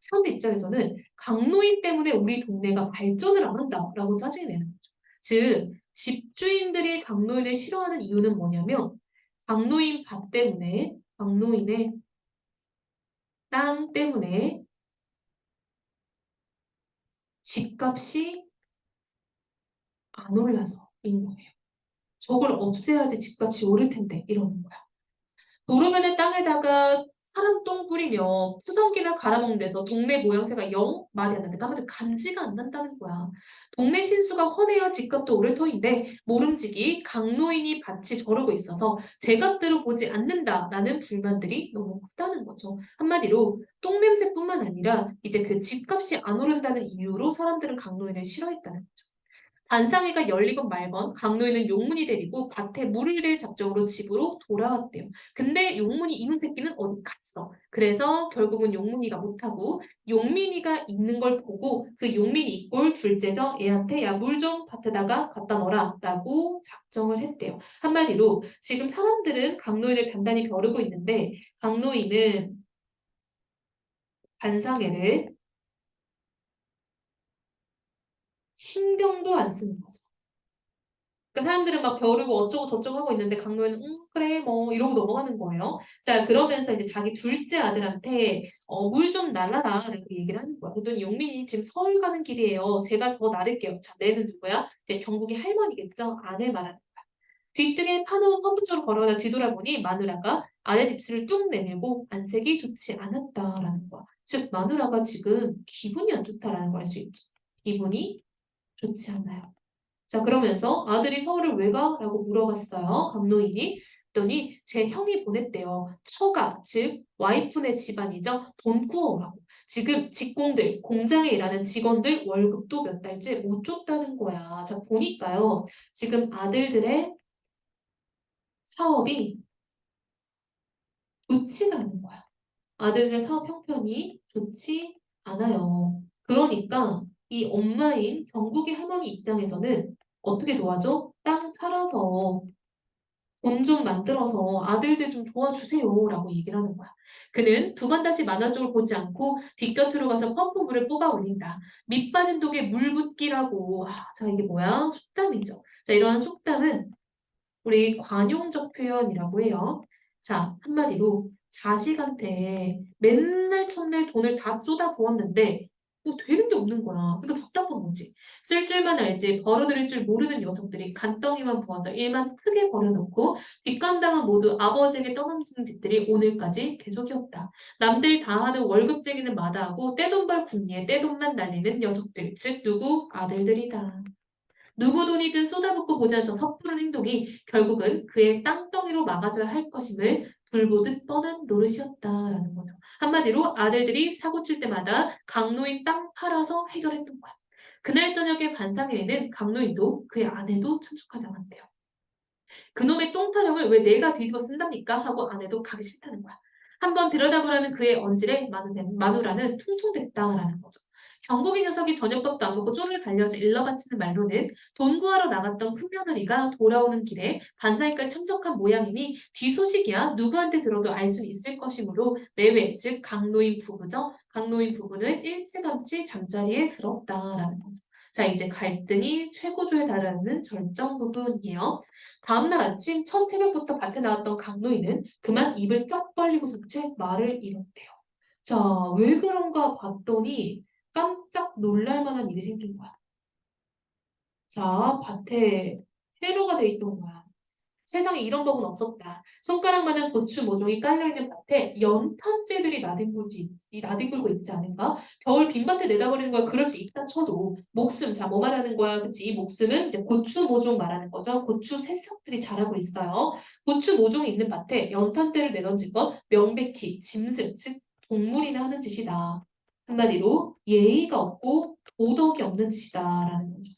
사람들 입장에서는 강노인 때문에 우리 동네가 발전을 안 한다라고 짜증이 내는 거죠. 즉, 집주인들이 강노인을 싫어하는 이유는 뭐냐면 강노인 밭 때문에, 강노인의 땅 때문에 집값이 안 올라서인 거예요. 저걸 없애야지 집값이 오를 텐데 이러는 거야. 도로변의 땅에다가 사람 똥 뿌리며 푸성기나 갈아먹는 데서 동네 모양새가 영 말이 안 나는데 한마디로 감지가 안 난다는 거야. 동네 신수가 훤해야 집값도 오를 터인데 모름지기 강노인이 밭이 저러고 있어서 제값대로 보지 않는다라는 불만들이 너무 크다는 거죠. 한마디로 똥냄새뿐만 아니라 이제 그 집값이 안 오른다는 이유로 사람들은 강노인을 싫어했다는 거죠. 반상회가 열리건 말건 강노인은 용문이 데리고 밭에 물을 댈 작정으로 집으로 돌아왔대요. 근데 용문이 이놈 새끼는 어디 갔어. 그래서 결국은 용문이가 못하고 용민이가 있는 걸 보고 그 용민이 꼴 둘째죠. 얘한테 야 물 좀 밭에다가 갖다 넣어라 라고 작정을 했대요. 한마디로 지금 사람들은 강노인을 단단히 벼르고 있는데 강노인은 반상회를 신경도 안 쓰는 거죠. 그러니까 사람들은 막 벼르고 어쩌고 저쩌고 하고 있는데 강도는 그래 뭐 이러고 넘어가는 거예요. 자 그러면서 이제 자기 둘째 아들한테 물 좀 날라라 라고 얘기를 하는 거야. 그랬더니 용민이 지금 서울 가는 길이에요. 제가 저 나를게요. 자 내는 누구야? 이제 경국의 할머니겠죠. 아내 말하는 거야. 뒤등에 파놓은 펌프처럼 걸어가다 뒤돌아보니 마누라가 아내 입술을 뚝 내밀고 안색이 좋지 않았다라는 거야. 즉 마누라가 지금 기분이 안 좋다라는 걸 알 수 있죠. 기분이 좋지 않아요. 자, 그러면서 아들이 서울을 왜 가? 라고 물어봤어요. 강노인이. 그랬더니 제 형이 보냈대요. 처가, 즉 와이프네 집안이죠. 돈 구워오라고. 지금 직공들, 공장에 일하는 직원들 월급도 몇 달째 못 줬다는 거야. 자, 보니까요. 지금 아들들의 사업이 좋지가 않은 거야. 아들들의 사업 형편이 좋지 않아요. 그러니까 이 엄마인 경국의 할머니 입장에서는 어떻게 도와줘? 땅 팔아서 돈 좀 만들어서 아들들 좀 도와주세요 라고 얘기를 하는 거야. 그는 두 번 다시 만화 쪽을 보지 않고 뒷곁으로 가서 펌프물을 뽑아 올린다. 밑 빠진 독에 물 붓기라고. 자 이게 뭐야? 속담이죠. 자 이러한 속담은 우리 관용적 표현이라고 해요. 자, 한마디로 자식한테 맨날 첫날 돈을 다 쏟아 부었는데 뭐 되는 게 없는 거야. 그러니까 답답한 거지. 쓸 줄만 알지 벌어들일 줄 모르는 녀석들이 간덩이만 부어서 일만 크게 벌여놓고 뒷감당은 모두 아버지에게 떠넘기는 짓들이 오늘까지 계속이었다. 남들 다 하는 월급쟁이는 마다하고 떼돈벌 궁리에 떼돈만 날리는 녀석들, 즉 누구? 아들들이다. 누구 돈이든 쏟아붓고 보지 않던 섣부른 행동이 결국은 그의 땅덩이로 막아져야 할 것임을 불보듯 뻔한 노릇이었다라는 거죠. 한마디로 아들들이 사고 칠 때마다 강노인 땅 팔아서 해결했던 거야. 그날 저녁에 반상회에는 강노인도 그의 아내도 참석하지 않았대요. 그놈의 똥 타령을 왜 내가 뒤집어 쓴답니까? 하고 아내도 가기 싫다는 거야. 한번 들여다보라는 그의 언질에 마누라는 퉁퉁댔다라는 거죠. 경국이 녀석이 저녁밥도 안 먹고 쪼를 달려서 일러바치는 말로는 돈 구하러 나갔던 큰며느리가 돌아오는 길에 반사회까지 참석한 모양이니 뒤소식이야 누구한테 들어도 알 수 있을 것이므로 내외 즉 강노인 부부죠. 강노인 부부는 일찌감치 잠자리에 들었다라는 거죠. 자, 이제 갈등이 최고조에 달하는 절정 부분이에요. 다음날 아침 첫 새벽부터 밭에 나왔던 강노인은 그만 입을 쩍 벌리고서 채 말을 잃었대요. 자, 왜 그런가 봤더니 깜짝 놀랄 만한 일이 생긴 거야. 자, 밭에 회로가 돼 있던 거야. 세상에 이런 법은 없었다. 손가락만한 고추 모종이 깔려있는 밭에 연탄재들이 나뒹굴고 있지 않은가? 겨울 빈밭에 내다버리는 거야. 그럴 수 있다 쳐도 목숨, 자, 뭐 말하는 거야? 그치? 이 목숨은 이제 고추 모종 말하는 거죠. 고추 새싹들이 자라고 있어요. 고추 모종이 있는 밭에 연탄재를 내던진 건 명백히 짐승, 즉 동물이나 하는 짓이다. 한마디로 예의가 없고 도덕이 없는 짓이다라는 거죠.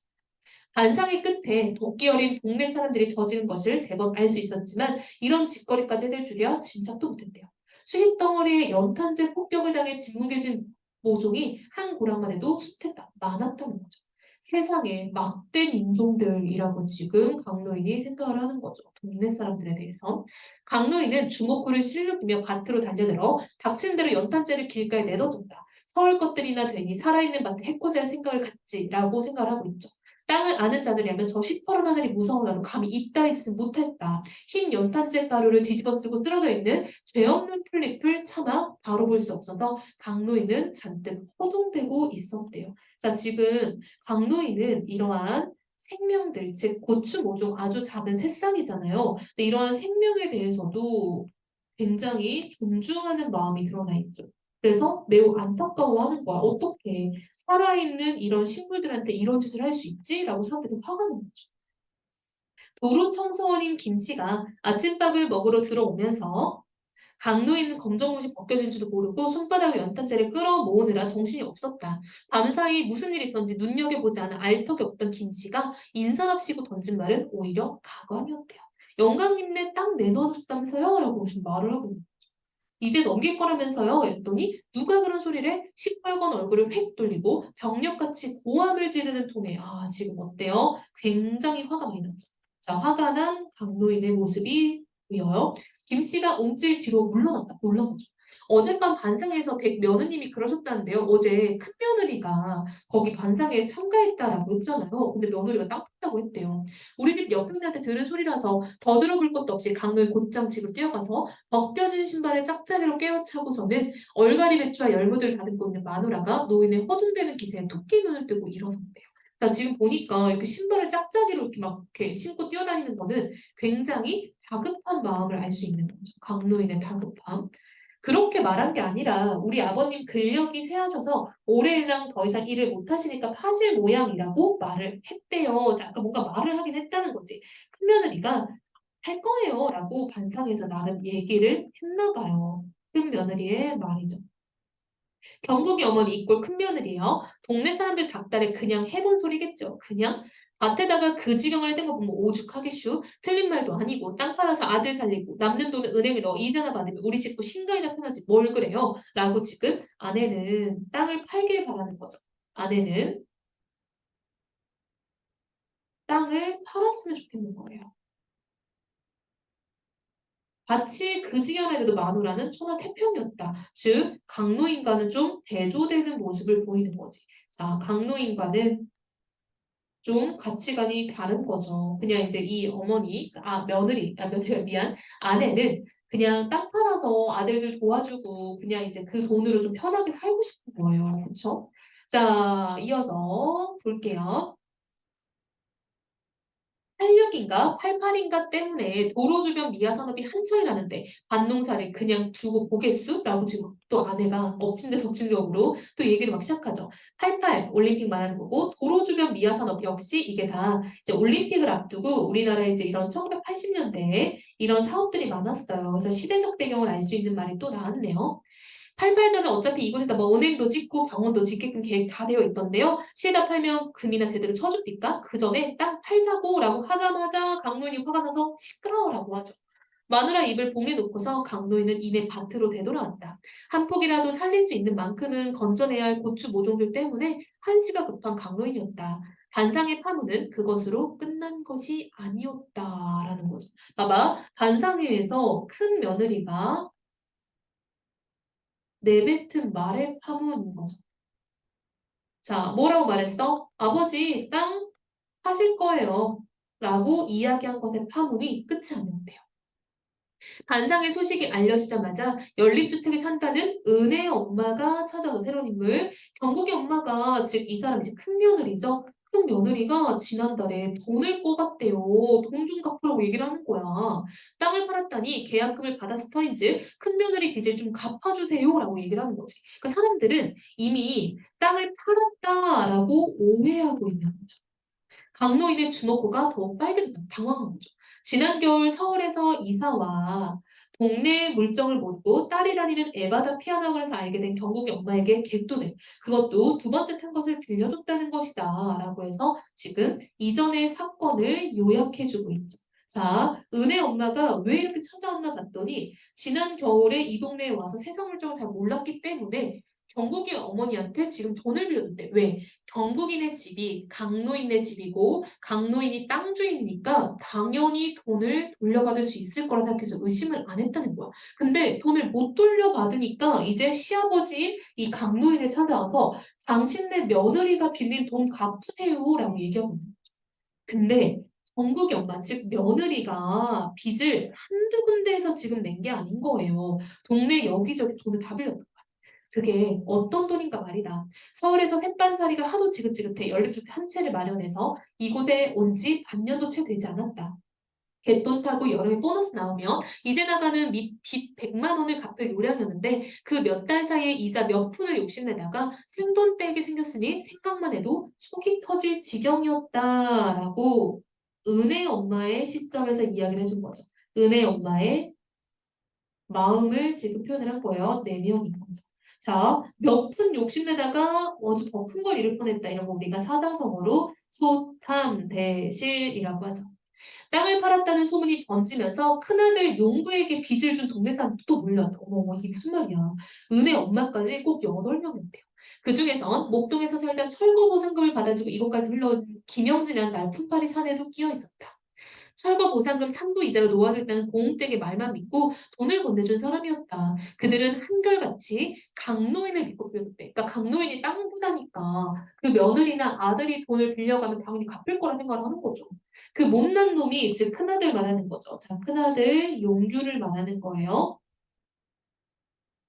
반상의 끝에 도끼 어린 동네 사람들이 저지른 것을 대번 알 수 있었지만 이런 짓거리까지 해낼 줄이야 짐작도 못했대요. 수십 덩어리의 연탄재 폭격을 당해 짓뭉개진 모종이 한 고랑만 해도 숱했다. 많았다는 거죠. 세상에 막된 인종들이라고 지금 강노인이 생각을 하는 거죠. 동네 사람들에 대해서. 강노인은 주먹구를 실룩이며 밭으로 달려들어 닥친 대로 연탄재를 길가에 내둬둔다. 서울 것들이나 되니 살아있는 밭에 해코지할 생각을 갖지라고 생각을 하고 있죠. 땅을 아는 자들이라면 저 시퍼런 하늘이 무서워라도 감히 이따위 짓은 못했다. 흰 연탄재 가루를 뒤집어 쓰고 쓰러져 있는 죄 없는 풀잎을 차마 바로 볼 수 없어서 강노인은 잔뜩 허둥대고 있었대요. 자, 지금 강노인은 이러한 생명들, 즉 고추 모종 아주 작은 새싹이잖아요. 근데 이러한 생명에 대해서도 굉장히 존중하는 마음이 드러나 있죠. 그래서 매우 안타까워하는 거야. 어떻게 살아있는 이런 식물들한테 이런 짓을 할 수 있지? 라고 사람들이 화가 나는 거죠. 도로 청소원인 김 씨가 아침밥을 먹으러 들어오면서 강로에 검정옷이 벗겨진지도 모르고 손바닥으로 연탄재를 끌어모으느라 정신이 없었다. 밤사이 무슨 일이 있었는지 눈여겨보지 않은 알턱이 없던 김 씨가 인사랍시고 던진 말은 오히려 가관이었대요. 영감님네 땅 내놔줬다면서요? 라고 지금 말을 하고 있는 거죠. 이제 넘길 거라면서요? 했더니 누가 그런 소리를 해? 시뻘건 얼굴을 획 돌리고 병력같이 고함을 지르는 톤에 지금 어때요? 굉장히 화가 많이 났죠. 자, 화가 난 강노인의 모습이 보여요. 김 씨가 옹질 뒤로 물러났다. 놀란 거죠. 어젯밤 반상회에서 백 며느님이 그러셨다는데요. 어제 큰 며느리가 거기 반상회에 참가했다라고 했잖아요. 근데 며느리가 땅 팠다고 했대요. 우리 집 옆편한테 들은 소리라서 더 들어볼 것도 없이 강을 곧장 집으로 뛰어가서 벗겨진 신발을 짝짝이로 깨어차고서는 얼갈이 배추와 열무들을 다듬고 있는 마누라가 노인의 허둥대는 기세에 토끼 눈을 뜨고 일어섰대요. 자, 지금 보니까 이렇게 신발을 짝짝이로 이렇게 막 이렇게 신고 뛰어다니는 거는 굉장히 다급한 마음을 알 수 있는 거죠. 강노인의 다급함. 그렇게 말한 게 아니라 우리 아버님 근력이 쇠하셔서 올해일랑 더 이상 일을 못 하시니까 파실 모양이라고 말을 했대요. 자, 아까 뭔가 말을 하긴 했다는 거지. 큰며느리가 할 거예요. 라고 반상에서 나름 얘기를 했나 봐요. 큰며느리의 말이죠. 경국이 어머니 이꼴 큰며느리예요. 동네 사람들 닭다리 그냥 해본 소리겠죠. 그냥 밭에다가 그 지경을 했던 거 보면 오죽하겠슈. 틀린 말도 아니고 땅 팔아서 아들 살리고 남는 돈은 은행에 넣어 이자나 받으면 우리 집도 신가이나 편하지 뭘 그래요. 라고 지금 아내는 땅을 팔길 바라는 거죠. 아내는 땅을 팔았으면 좋겠는 거예요. 밭이 그 지경에도 마누라는 천하태평이었다. 즉 강노인과는 좀 대조되는 모습을 보이는 거지. 자, 강노인과는 좀 가치관이 다른 거죠. 그냥 이제 이 어머니, 며느리가 미안, 아내는 그냥 땅 팔아서 아들들 도와주고 그냥 이제 그 돈으로 좀 편하게 살고 싶은 거예요. 그렇죠? 자, 이어서 볼게요. 86인가 88인가 때문에 도로 주변 미아 산업이 한창이 나는데 밭농사를 그냥 두고 보겠수? 라고 지금 또 아내가 엎친 데 덮친 격으로 또 얘기를 막 시작하죠. 88 올림픽 말하는 거고 도로 주변 미아 산업 역시 이게 다 이제 올림픽을 앞두고 우리나라에 이제 이런 1980년대에 이런 사업들이 많았어요. 그래서 시대적 배경을 알 수 있는 말이 또 나왔네요. 팔팔자는 어차피 이곳에다 뭐 은행도 짓고 병원도 짓게끔 계획 다 되어 있던데요. 시에다 팔면 금이나 제대로 쳐줍니까? 그 전에 땅 팔자고 라고 하자마자 강노인이 화가 나서 시끄러워라고 하죠. 마누라 입을 봉에 놓고서 강노인은 이내 밭으로 되돌아왔다. 한 폭이라도 살릴 수 있는 만큼은 건져내야 할 고추 모종들 때문에 한시가 급한 강노인이었다. 반상의 파문은 그것으로 끝난 것이 아니었다라는 거죠. 봐봐. 반상회에서 큰 며느리가 내뱉은 말의 파문인 거죠. 자, 뭐라고 말했어? 아버지, 땅 파실 거예요. 라고 이야기한 것의 파문이 끝이 아니었대요. 반상의 소식이 알려지자마자 연립주택을 찬다는 은혜의 엄마가 찾아온 새로운 인물. 경국의 엄마가 즉 이 사람 이제 큰 며느리죠. 큰 며느리가 지난달에 돈을 꿔갔대요. 돈 좀 갚으라고 얘기를 하는 거야. 땅을 팔았다니 계약금을 받았을 터인즉 큰 며느리 빚을 좀 갚아주세요라고 얘기를 하는 거지. 그러니까 사람들은 이미 땅을 팔았다라고 오해하고 있는 거죠. 강노인의 주먹구가 더욱 빨개졌다. 당황한 거죠. 지난 겨울 서울에서 이사와 동네 물정을 묻고 딸이 다니는 에바다 피아노학원에서 알게 된 경국의 엄마에게 개돈을 그것도 두 번째 탄 것을 빌려줬다는 것이다 라고 해서 지금 이전의 사건을 요약해주고 있죠. 자, 은혜 엄마가 왜 이렇게 찾아왔나 봤더니 지난 겨울에 이 동네에 와서 세상 물정을 잘 몰랐기 때문에 경국의 어머니한테 지금 돈을 빌려줬대. 왜? 경국인의 집이 강노인의 집이고 강노인이 땅 주인이니까 당연히 돈을 돌려받을 수 있을 거라 생각해서 의심을 안 했다는 거야. 근데 돈을 못 돌려받으니까 이제 시아버지인 이 강노인을 찾아와서 당신네 며느리가 빌린 돈 갚으세요라고 얘기하고 있는 거야. 근데 정국이 엄마, 즉 며느리가 빚을 한두 군데에서 지금 낸 게 아닌 거예요. 동네 여기저기 돈을 다 빌렸다. 그게 어떤 돈인가 말이다. 서울에서 햇반살이가 하도 지긋지긋해 연립주택 한 채를 마련해서 이곳에 온 지 반년도 채 되지 않았다. 갯돈 타고 여름에 보너스 나오면 이제 나가는 빚 100만 원을 갚을 요량이었는데 그 몇 달 사이에 이자 몇 푼을 욕심내다가 생돈 떼게 생겼으니 생각만 해도 속이 터질 지경이었다라고 은혜 엄마의 시점에서 이야기를 해준 거죠. 은혜 엄마의 마음을 지금 표현을 한 거예요. 내면인 거죠. 자, 몇 푼 욕심내다가 아주 더 큰 걸 잃을 뻔했다. 이런 거 우리가 사자성어로 소탐대실이라고 하죠. 땅을 팔았다는 소문이 번지면서 큰아들 용구에게 빚을 준 동네 사람 또 몰려왔다. 어머, 이게 무슨 말이야. 은혜 엄마까지 꼭 8명이었대요. 그중에선 목동에서 살다 철거 보상금을 받아주고 이곳까지 흘러온 김영진이라는 날품팔이 사내도 끼어 있었다. 철거 보상금 3부 이자로 놓아줬다는 공땡의 말만 믿고 돈을 건네준 사람이었다. 그들은 한결같이 강노인을 믿고 그랬대. 그러니까 강노인이 땅 부자니까 그 며느리나 아들이 돈을 빌려가면 당연히 갚을 거라 생각을 하는 거죠. 그 못난 놈이 즉 큰아들 말하는 거죠. 자, 큰아들 용규를 말하는 거예요.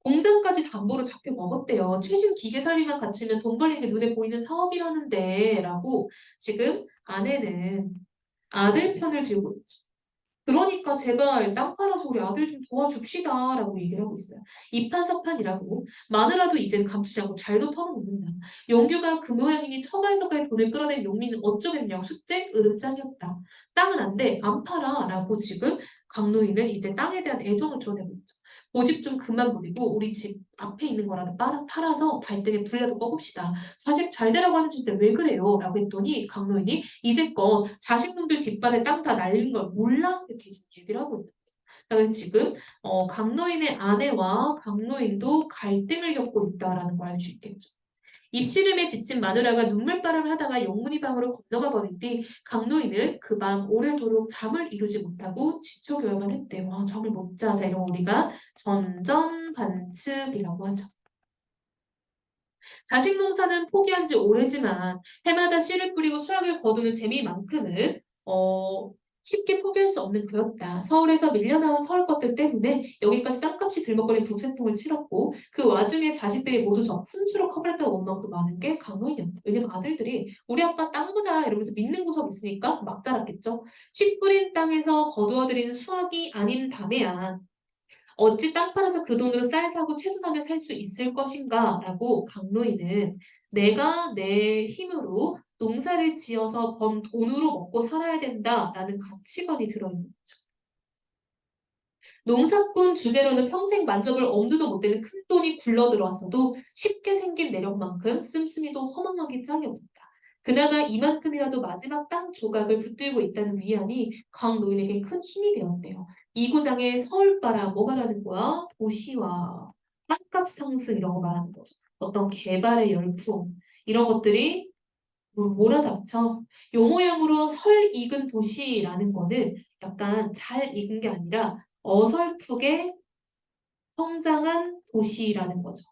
공장까지 담보로 잡혀 먹었대요. 최신 기계 설비만 갖추면 돈 벌리는 게 눈에 보이는 사업이라는데 라고 지금 아내는 아들 편을 들고 있죠. 그러니까 제발 땅 팔아서 우리 아들 좀 도와줍시다 라고 얘기를 하고 있어요. 이판사판이라고 마누라도 이젠 감추지 않고 잘도 털어놓는다. 용규가 그 모양이니 처가에서까지 돈을 끌어낸 용민은 어쩌겠냐고 숙제 으름장이었다. 땅은 안 돼, 안 팔아 라고 지금 강노인은 이제 땅에 대한 애정을 드러내고 있죠. 고집 좀 그만 부리고 우리 집 앞에 있는 거라도 팔아서 발등에 불이라도 꺼봅시다. 자식 잘 되라고 하는 짓인데 왜 그래요? 라고 했더니 강노인이 이제껏 자식놈들 뒷발에 땅 다 날린 걸 몰라? 이렇게 얘기를 하고 있다. 자, 그래서 지금 강노인의 아내와 강노인도 갈등을 겪고 있다라는 걸 알 수 있겠죠. 입씨름에 지친 마누라가 눈물바람을 하다가 영문이 방으로 건너가 버린 뒤 강노인은 그 밤 오래도록 잠을 이루지 못하고 지쳐겨야만 했대요. 아, 잠을 못 자. 자, 이런 거 우리가 전전반측이라고 하죠. 자식 농사는 포기한 지 오래지만 해마다 씨를 뿌리고 수확을 거두는 재미만큼은 쉽게 포기할 수 없는 그였다. 서울에서 밀려나온 서울 것들 때문에 여기까지 땅값이 들먹거린 북새통을 치렀고 그 와중에 자식들이 모두 저 푼수로 커버렸다는 원망도 많은 게 강호인이었다. 왜냐면 아들들이 우리 아빠 땅 보자 이러면서 믿는 구석 있으니까 막 자랐겠죠. 씨 뿌린 땅에서 거두어들이는 수확이 아닌 담에야 어찌 땅 팔아서 그 돈으로 쌀 사고 채소 사며 살 수 있을 것인가? 라고 강노인은 내가 내 힘으로 농사를 지어서 번 돈으로 먹고 살아야 된다라는 가치관이 들어있는 거죠. 농사꾼 주재료는 평생 만져볼 엄두도 못 대는 큰 돈이 굴러들어왔어도 쉽게 생긴 내력만큼 씀씀이도 허망하기 짝이 없다. 그나마 이만큼이라도 마지막 땅 조각을 붙들고 있다는 위안이 강 노인에게 큰 힘이 되었대요. 이 구장에 서울바라 뭐 말하는 거야? 도시화, 땅값 상승 이런 거 말하는 거죠. 어떤 개발의 열풍 이런 것들이 몰아닥쳐. 요 모양으로 설 익은 도시라는 거는 약간 잘 익은 게 아니라 어설프게 성장한 도시라는 거죠.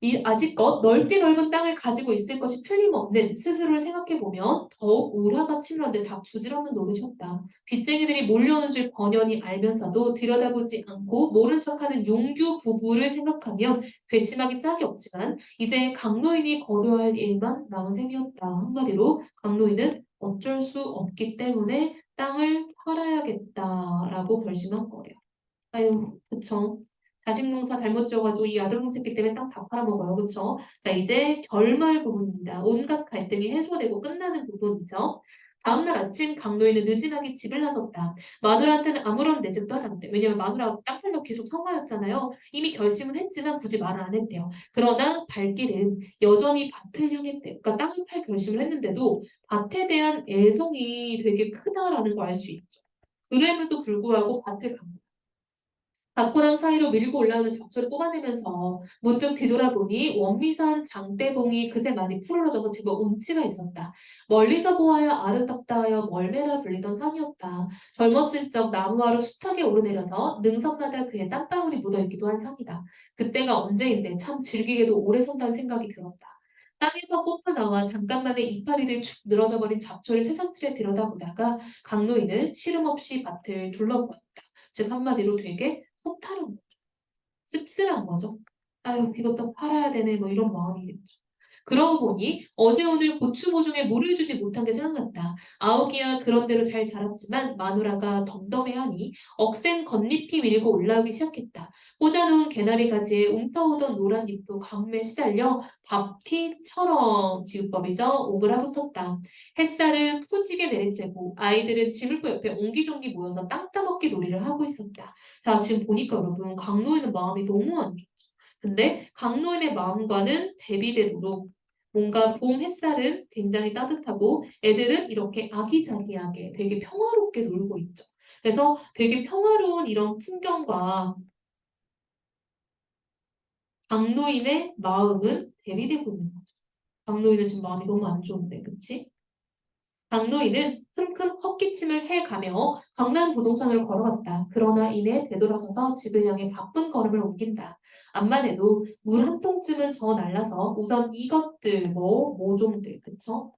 이 아직껏 넓디 넓은 땅을 가지고 있을 것이 틀림없는 스스로를 생각해보면 더욱 우라가 치밀었는데 다 부질없는 노릇이었다. 빚쟁이들이 몰려오는 줄 번연히 알면서도 들여다보지 않고 모른 척하는 용규 부부를 생각하면 괘씸하기 짝이 없지만 이제 강노인이 거둬야 할 일만 남은 셈이었다. 한마디로 강노인은 어쩔 수 없기 때문에 땅을 팔아야겠다라고 결심한 거예요. 아유, 그쵸. 자식 농사 잘못 지어가지고 이 아들 새끼 때문에 땅 다 팔아먹어요. 그쵸? 자, 이제 결말 부분입니다. 온갖 갈등이 해소되고 끝나는 부분이죠. 다음날 아침 강도인은 느지막이 집을 나섰다. 마누라한테는 아무런 내집도 하지 않대. 왜냐면 마누라가 땅 팔려고 계속 성화였잖아요. 이미 결심은 했지만 굳이 말을 안 했대요. 그러나 발길은 여전히 밭을 향했대요. 그러니까 땅을 팔 결심을 했는데도 밭에 대한 애정이 되게 크다라는 걸 알 수 있죠. 그럼에도 불구하고 밭을 간 밭고랑 사이로 밀고 올라오는 잡초를 뽑아내면서 문득 뒤돌아보니 원미산 장대봉이 그새 많이 푸르러져서 제법 운치가 있었다. 멀리서 보아야 아름답다 하여 멀매라 불리던 산이었다. 젊었을 적 나무화로 숱하게 오르내려서 능선마다 그의 땀방울이 묻어있기도 한 산이다. 그때가 언제인데 참 즐기게도 오래 선다는 생각이 들었다. 땅에서 뽑아나와 잠깐만에 이파리들 축 늘어져 버린 잡초를 새삼스레 들여다보다가 강노인은 시름없이 밭을 둘러보았다. 즉 한마디로 되게 허탈한 거죠. 씁쓸한 거죠. 아유, 이것도 팔아야 되네, 뭐 이런 마음이겠죠. 그러고 보니 어제 오늘 고추 모종에 물을 주지 못한 게 생각났다. 아오기야 그런대로 잘 자랐지만 마누라가 덤덤해하니 억센 겉잎이 밀고 올라오기 시작했다. 꽂아놓은 개나리 가지에 움터오던 노란 잎도 가뭄에 시달려 밥티처럼 지우법이죠. 오그라붙었다. 햇살은 푸지게 내리쬐고 아이들은 지물고 옆에 옹기종기 모여서 땅 따먹기 놀이를 하고 있었다. 자, 지금 보니까 여러분 강노인은 마음이 너무 안 좋죠. 근데 강노인의 마음과는 대비되도록 뭔가 봄 햇살은 굉장히 따뜻하고 애들은 이렇게 아기자기하게 되게 평화롭게 놀고 있죠. 그래서 되게 평화로운 이런 풍경과 강노인의 마음은 대비되고 있는 거죠. 강노인은 지금 마음이 너무 안 좋은데, 그치? 강노인은 큼큼 헛기침을 해가며 강남 부동산으로 걸어갔다. 그러나 이내 되돌아서서 집을 향해 바쁜 걸음을 옮긴다. 암만 해도 물 한 통쯤은 저 날라서 우선 이것들 모종들 그쵸?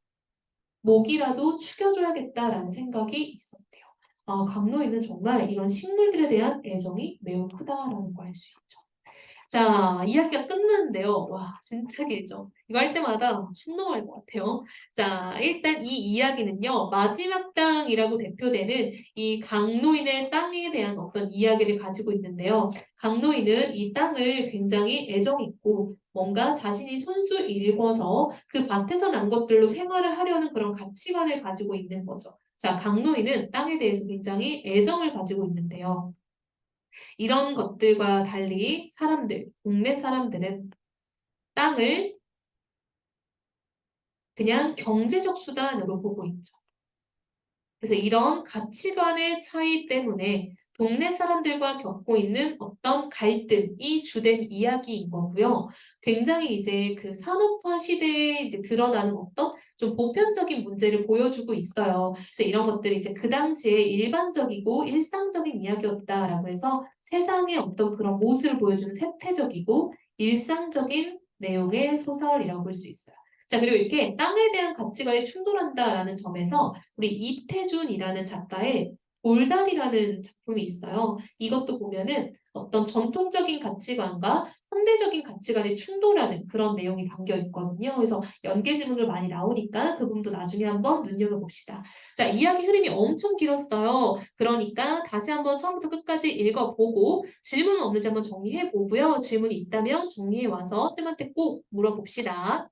목이라도 축여줘야겠다라는 생각이 있었대요. 아, 강노인은 정말 이런 식물들에 대한 애정이 매우 크다라는 걸 알 수 있죠. 자, 이야기가 끝났는데요. 와, 진짜 길죠. 이거 할 때마다 숨 넘어갈 것 같아요. 자, 일단 이 이야기는요, 마지막 땅이라고 대표되는 이 강노인의 땅에 대한 어떤 이야기를 가지고 있는데요. 강노인은 이 땅을 굉장히 애정 있고 뭔가 자신이 손수 일궈서 그 밭에서 난 것들로 생활을 하려는 그런 가치관을 가지고 있는 거죠. 자, 강노인은 땅에 대해서 굉장히 애정을 가지고 있는데요. 이런 것들과 달리 동네 사람들은 땅을 그냥 경제적 수단으로 보고 있죠. 그래서 이런 가치관의 차이 때문에 동네 사람들과 겪고 있는 어떤 갈등이 주된 이야기인 거고요. 굉장히 이제 그 산업화 시대에 이제 드러나는 어떤 좀 보편적인 문제를 보여주고 있어요. 그래서 이런 것들이 이제 그 당시에 일반적이고 일상적인 이야기였다라고 해서 세상의 어떤 그런 모습을 보여주는 세태적이고 일상적인 내용의 소설이라고 볼 수 있어요. 자, 그리고 이렇게 땅에 대한 가치관이 충돌한다라는 점에서 우리 이태준이라는 작가의 돌담이라는 작품이 있어요. 이것도 보면은 어떤 전통적인 가치관과 현대적인 가치관이 충돌하는 그런 내용이 담겨 있거든요. 그래서 연계 지문으로 많이 나오니까 그 부분도 나중에 한번 눈여겨봅시다. 자, 이야기 흐름이 엄청 길었어요. 그러니까 다시 한번 처음부터 끝까지 읽어보고 질문은 없는지 한번 정리해 보고요. 질문이 있다면 정리해 와서 쌤한테 꼭 물어봅시다.